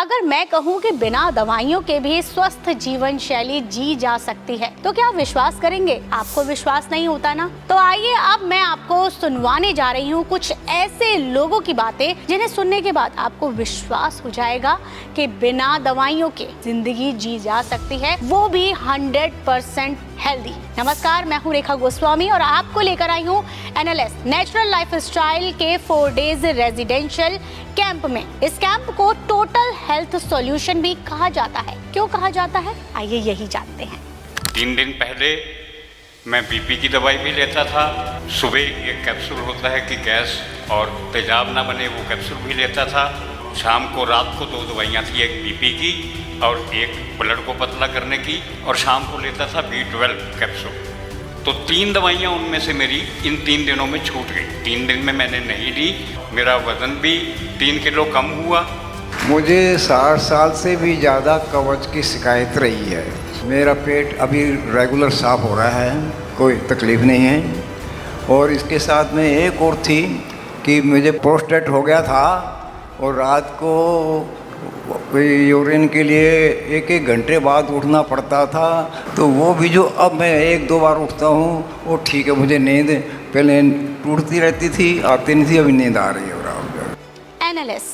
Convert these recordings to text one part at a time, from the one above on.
अगर मैं कहूँ कि बिना दवाइयों के भी स्वस्थ जीवन शैली जी जा सकती है तो क्या आप विश्वास करेंगे? आपको विश्वास नहीं होता ना? तो आइए अब मैं आपको सुनवाने जा रही हूँ कुछ ऐसे लोगों की बातें जिन्हें सुनने के बाद आपको विश्वास हो जाएगा कि बिना दवाइयों के जिंदगी जी जा सकती है, वो भी 100% हेल्दी। नमस्कार, मैं हूँ रेखा गोस्वामी और आपको लेकर आई हूँ NLS नेचुरल लाइफ स्टाइल के 4 डेज रेजिडेंशियल कैंप में। इस कैंप को टोटल हेल्थ सॉल्यूशन भी कहा जाता है। क्यों कहा जाता है, आइए यही जानते हैं। 3 दिन पहले मैं बीपी की दवाई भी लेता था। सुबह एक कैप्सूल होता है कि गैस और तेजाब ना बने, वो कैप्सूल भी लेता था। शाम को रात को 2 दवाइयाँ थी, एक बीपी की और एक ब्लड को पतला करने की, और शाम को लेता था B12 कैप्सूल। तो 3 दवाइयाँ उनमें से मेरी इन 3 दिनों में छूट गई। 3 दिन में मैंने नहीं ली, मेरा वज़न भी 3 किलो कम हुआ। मुझे 60 साल से भी ज़्यादा कब्ज की शिकायत रही है। मेरा पेट अभी रेगुलर साफ हो रहा है, कोई तकलीफ़ नहीं है। और इसके साथ में एक और थी कि मुझे प्रोस्टेट हो गया था और रात को यूरिन के लिए 1-1 घंटे बाद उठना पड़ता था। तो वो भी जो अब मैं 1-2 बार उठता हूँ वो ठीक है। मुझे नींद पहले टूटती रहती थी, आती नहीं थी, अभी नींद आ रही है। NLS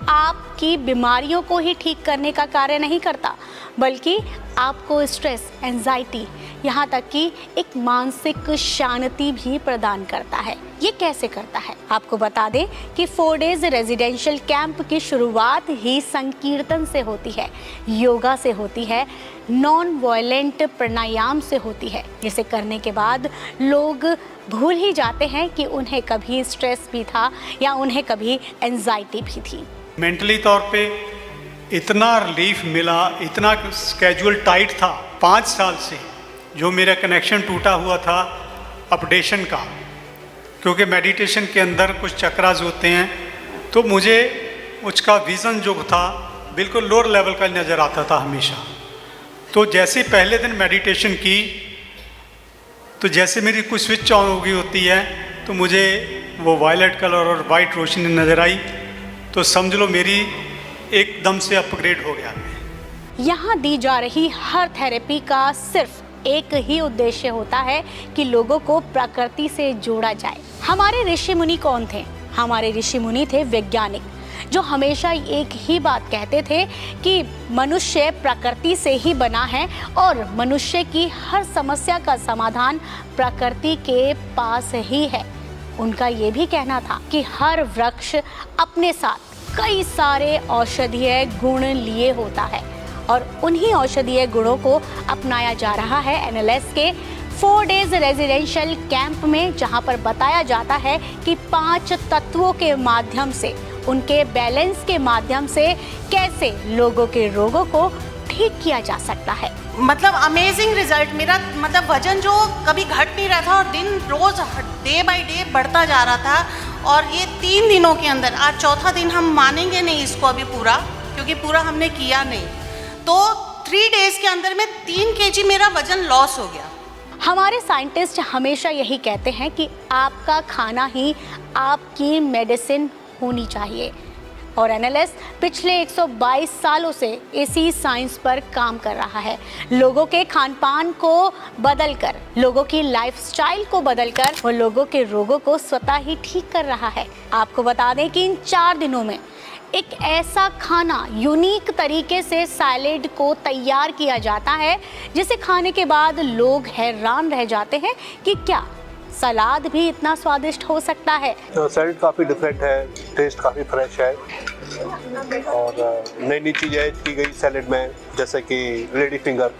आपकी बीमारियों को ही ठीक करने का कार्य नहीं करता, बल्कि आपको स्ट्रेस, एंजाइटी, यहाँ तक कि एक मानसिक शांति भी प्रदान करता है। ये कैसे करता है, आपको बता दें कि 4 डेज रेजिडेंशियल कैंप की शुरुआत ही संकीर्तन से होती है, योगा से होती है, नॉन वायलेंट प्राणायाम से होती है, जिसे करने के बाद लोग भूल ही जाते हैं कि उन्हें कभी स्ट्रेस भी था या उन्हें कभी एंजाइटी भी थी। मेंटली तौर पे इतना रिलीफ मिला, इतना स्केड्यूल टाइट था 5 साल से, जो मेरा कनेक्शन टूटा हुआ था अपडेशन का, क्योंकि मेडिटेशन के अंदर कुछ चक्रास होते हैं, तो मुझे उसका विज़न जो था बिल्कुल लोअर लेवल का नज़र आता था हमेशा। तो जैसे पहले दिन मेडिटेशन की तो जैसे मेरी कुछ स्विच ऑन हो गई होती है तो मुझे वो वायलेट कलर और वाइट रोशनी नज़र आई, तो समझ लो मेरी एकदम से अपग्रेड हो गया। यहाँ दी जा रही हर थेरेपी का सिर्फ एक ही उद्देश्य होता है कि लोगों को प्रकृति से जोड़ा जाए। हमारे ऋषि मुनि कौन थे? हमारे ऋषि मुनि थे वैज्ञानिक, जो हमेशा एक ही बात कहते थे कि मनुष्य प्रकृति से ही बना है और मनुष्य की हर समस्या का समाधान प्रकृति के पास ही है। उनका ये भी कहना था कि हर वृक्ष अपने साथ कई सारे औषधीय गुण लिए होता है और उन्हीं औषधीय गुणों को अपनाया जा रहा है NLS के 4 डेज रेजिडेंशियल कैंप में, जहां पर बताया जाता है कि 5 तत्वों के माध्यम से, उनके बैलेंस के माध्यम से कैसे लोगों के रोगों को ठीक किया जा सकता है। मतलब अमेजिंग रिजल्ट। मेरा मतलब वजन जो कभी घट नहीं रहा था और दिन रोज डे बाय डे बढ़ता जा रहा था। और ये 3 दिनों के अंदर, आज 4था दिन, हम मानेंगे नहीं इसको अभी पूरा, क्योंकि पूरा हमने किया नहीं, तो 3 डेज के अंदर में 3 kg मेरा वजन लॉस हो गया। हमारे साइंटिस्ट हमेशा यही कहते हैं कि आपका खाना ही आपकी मेडिसिन होनी चाहिए, और NLS पिछले 122 सालों से इसी साइंस पर काम कर रहा है। लोगों के खान पान को बदलकर, लोगों की लाइफस्टाइल को बदलकर वो लोगों के रोगों को स्वतः ही ठीक कर रहा है। आपको बता दें कि इन 4 दिनों में एक ऐसा खाना यूनिक तरीके से सैलेड को तैयार किया जाता है जिसे खाने के बाद लोग हैरान रह जाते हैं कि क्या सलाद भी इतना स्वादिष्ट हो सकता है। सैलेड काफ़ी डिफरेंट है, टेस्ट काफ़ी फ्रेश है और नई नई चीज़ें ऐड की गई सैलेड में, जैसे कि लेडी फिंगर,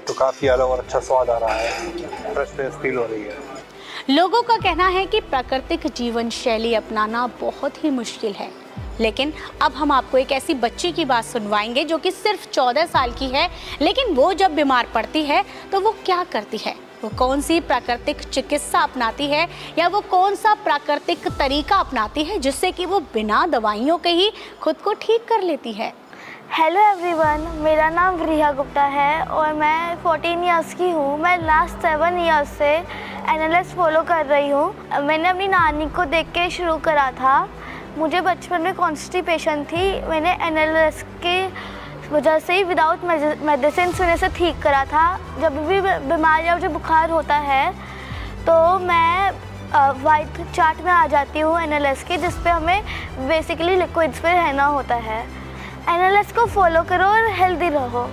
तो काफ़ी अलग और अच्छा स्वाद आ रहा है, फ्रेशनेस फील हो रही है। लोगों का कहना है कि प्राकृतिक जीवन शैली अपनाना बहुत ही मुश्किल है, लेकिन अब हम आपको एक ऐसी बच्ची की बात सुनवाएंगे जो कि सिर्फ 14 साल की है, लेकिन वो जब बीमार पड़ती है तो वो क्या करती है, वो कौन सी प्राकृतिक चिकित्सा अपनाती है या वो कौन सा प्राकृतिक तरीका अपनाती है जिससे कि वो बिना दवाइयों के ही खुद को ठीक कर लेती है। हेलो एवरीवन, मेरा नाम रिया गुप्ता है और मैं 14 इयर्स की हूँ। मैं लास्ट 7 इयर्स से NLS फॉलो कर रही हूँ। मैंने अपनी नानी को देख के शुरू करा था। मुझे बचपन में कॉन्स्टिपेशन थी, मैंने NLS की वजह से ही विदाउट मेडिसिन मैंने से ठीक करा था। जब भी बीमार या मुझे बुखार होता है तो मैं वाइट चार्ट में आ जाती हूँ NLS की, जिस पे हमें बेसिकली लिक्विड्स पे रहना होता है। NLS को फॉलो करो और हेल्दी रहो।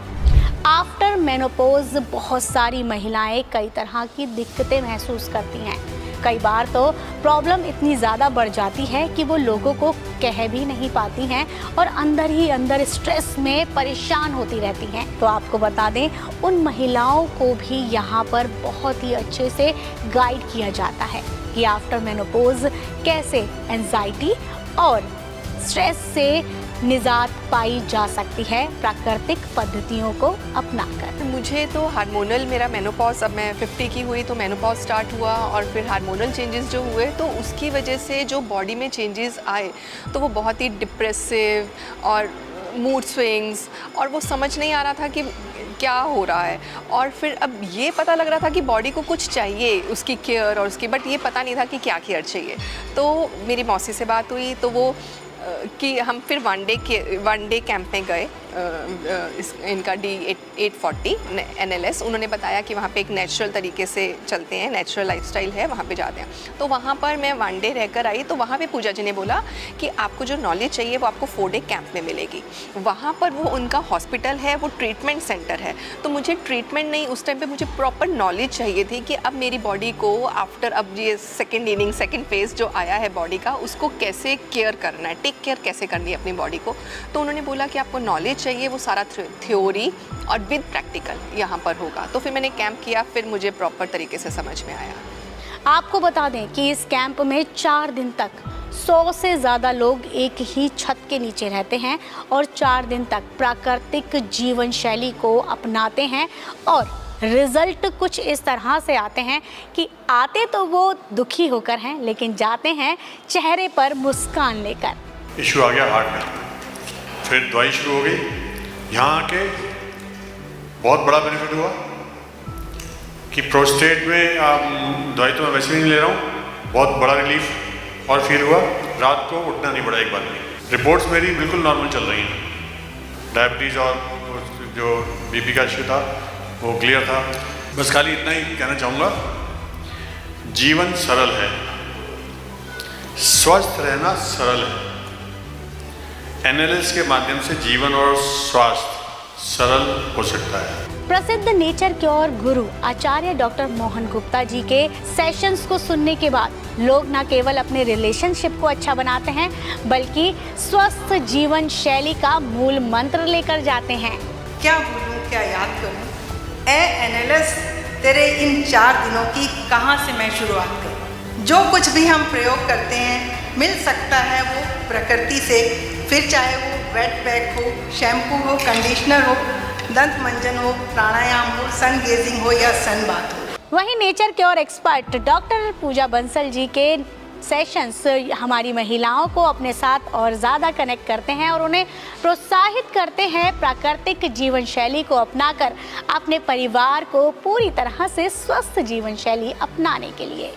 आफ्टर मेनोपॉज बहुत सारी महिलाएं कई तरह की दिक्कतें महसूस करती हैं। कई बार तो प्रॉब्लम इतनी ज़्यादा बढ़ जाती है कि वो लोगों को कह भी नहीं पाती हैं और अंदर ही अंदर स्ट्रेस में परेशान होती रहती हैं। तो आपको बता दें, उन महिलाओं को भी यहाँ पर बहुत ही अच्छे से गाइड किया जाता है कि आफ्टर मेनोपॉज कैसे एंजाइटी और स्ट्रेस से निजात पाई जा सकती है प्राकृतिक पद्धतियों को अपनाकर। मुझे तो हार्मोनल, मेरा मेनोपॉज, अब मैं 50 की हुई तो मेनोपॉज स्टार्ट हुआ और फिर हार्मोनल चेंजेस जो हुए तो उसकी वजह से जो बॉडी में चेंजेस आए तो वो बहुत ही डिप्रेसिव और मूड स्विंग्स, और वो समझ नहीं आ रहा था कि क्या हो रहा है। और फिर अब ये पता लग रहा था कि बॉडी को कुछ चाहिए, उसकी केयर और उसकी, बट ये पता नहीं था कि क्या केयर चाहिए। तो मेरी मौसी से बात हुई तो वो कि हम फिर वन डे कैंप में गए, इनका D840 NLS, उन्होंने बताया कि वहाँ पे एक नेचुरल तरीके से चलते हैं, नेचुरल लाइफस्टाइल है, वहाँ पे जाते हैं। तो वहाँ पर मैं वन डे रहकर आई तो वहाँ पे पूजा जी ने बोला कि आपको जो नॉलेज चाहिए वो आपको 4 डे कैंप में मिलेगी। वहाँ पर वो उनका हॉस्पिटल है, वो ट्रीटमेंट सेंटर है। तो मुझे ट्रीटमेंट नहीं, उस टाइम पर मुझे प्रॉपर नॉलेज चाहिए थी कि अब मेरी बॉडी को आफ्टर अब ये सेकेंड फेज़ जो आया है बॉडी का, उसको कैसे केयर करना है, टेक केयर कैसे करनी है अपनी बॉडी को। तो उन्होंने बोला कि आपको नॉलेज चाहिए, वो सारा थ्योरी और विद प्रैक्टिकल यहाँ पर होगा। तो फिर मैंने कैंप किया, फिर मुझे प्रॉपर तरीके से समझ में आया। आपको बता दें कि इस कैंप में 4 दिन तक 100 से ज़्यादा लोग एक ही छत के नीचे रहते हैं और 4 दिन तक प्राकृतिक जीवन शैली को अपनाते हैं और रिजल्ट कुछ इस तरह से आते हैं कि आते तो वो दुखी होकर हैं लेकिन जाते हैं चेहरे पर मुस्कान लेकर। इशू आ गया हार्ट में, फिर दवाई शुरू हो गई। यहाँ आके बहुत बड़ा बेनिफिट हुआ कि प्रोस्टेट में दवाई तो मैं वैसे भी नहीं ले रहा हूँ, बहुत बड़ा रिलीफ और फील हुआ। रात को उठना नहीं पड़ा एक बार में। रिपोर्ट्स मेरी बिल्कुल नॉर्मल चल रही हैं। डायबिटीज़ और जो बीपी का इशू था वो क्लियर था। बस खाली इतना ही कहना चाहूँगा, जीवन सरल है, स्वस्थ रहना सरल है। NLS के माध्यम से जीवन और स्वास्थ्य सरल हो सकता है। प्रसिद्ध नेचर क्योर गुरु आचार्य डॉक्टर मोहन गुप्ता जी के सेशंस को सुनने के बाद लोग न केवल अपने रिलेशनशिप को अच्छा बनाते हैं बल्कि स्वस्थ जीवन शैली का मूल मंत्र लेकर जाते हैं। क्या बोलूं, क्या याद करूं, NLS तेरे इन 4 दिनों की कहां से मैं शुरुआत करूं। जो कुछ भी हम प्रयोग करते हैं मिल सकता है वो प्रकृति से, फिर चाहे वो वेट पैक हो, शैम्पू हो, कंडीशनर हो, दंत मंजन हो, प्राणायाम हो, सन गेजिंग हो या सन बाथ हो। वहीं नेचर क्योर एक्सपर्ट डॉक्टर पूजा बंसल जी के सेशंस हमारी महिलाओं को अपने साथ और ज़्यादा कनेक्ट करते हैं और उन्हें प्रोत्साहित करते हैं प्राकृतिक जीवन शैली को अपनाकर अपने परिवार को पूरी तरह से स्वस्थ जीवन शैली अपनाने के लिए।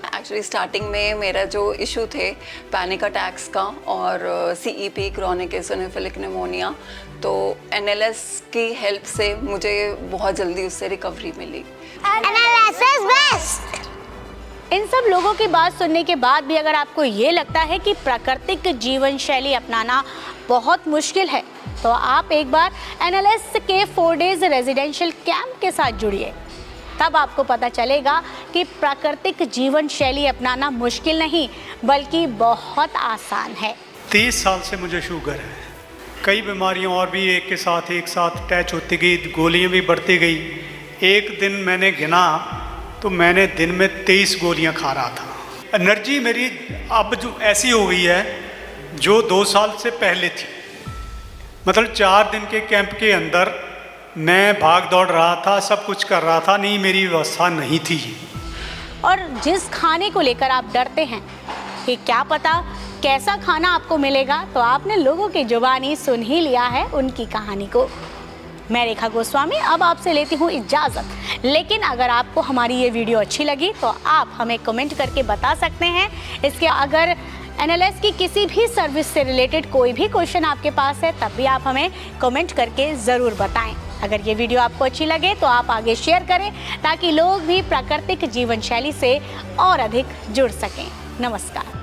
एक्चुअली स्टार्टिंग में मेरा जो इशू थे पैनिक अटैक्स का और CEP क्रॉनिक एसिनोफिलिक निमोनिया, तो NLS की हेल्प से मुझे बहुत जल्दी उससे रिकवरी मिली। NLS is best। इन सब लोगों की बात सुनने के बाद भी अगर आपको ये लगता है कि प्राकृतिक जीवन शैली अपनाना बहुत मुश्किल है तो आप एक बार NLS के 4 डेज रेजिडेंशियल कैंप के साथ जुड़िए। तब आपको पता चलेगा कि प्राकृतिक जीवन शैली अपनाना मुश्किल नहीं बल्कि बहुत आसान है। 30 साल से मुझे शुगर है, कई बीमारियां और भी एक साथ अटैच होती गई, गोलियां भी बढ़ती गई। एक दिन मैंने गिना तो मैंने दिन में 23 गोलियां खा रहा था। एनर्जी मेरी अब जो ऐसी हो गई है जो 2 साल से पहले थी। मतलब 4 दिन के कैंप के अंदर मैं भाग दौड़ रहा था, सब कुछ कर रहा था, नहीं मेरी व्यवस्था नहीं थी। और जिस खाने को लेकर आप डरते हैं कि क्या पता कैसा खाना आपको मिलेगा, तो आपने लोगों की जुबानी सुन ही लिया है उनकी कहानी को। मैं रेखा गोस्वामी अब आपसे लेती हूँ इजाज़त, लेकिन अगर आपको हमारी ये वीडियो अच्छी लगी तो आप हमें कमेंट करके बता सकते हैं। इसके अगर एनएलएस की किसी भी सर्विस से रिलेटेड कोई भी क्वेश्चन आपके पास है तब भी आप हमें कमेंट करके ज़रूर बताएं। अगर ये वीडियो आपको अच्छी लगे तो आप आगे शेयर करें ताकि लोग भी प्राकृतिक जीवन शैली से और अधिक जुड़ सकें। नमस्कार।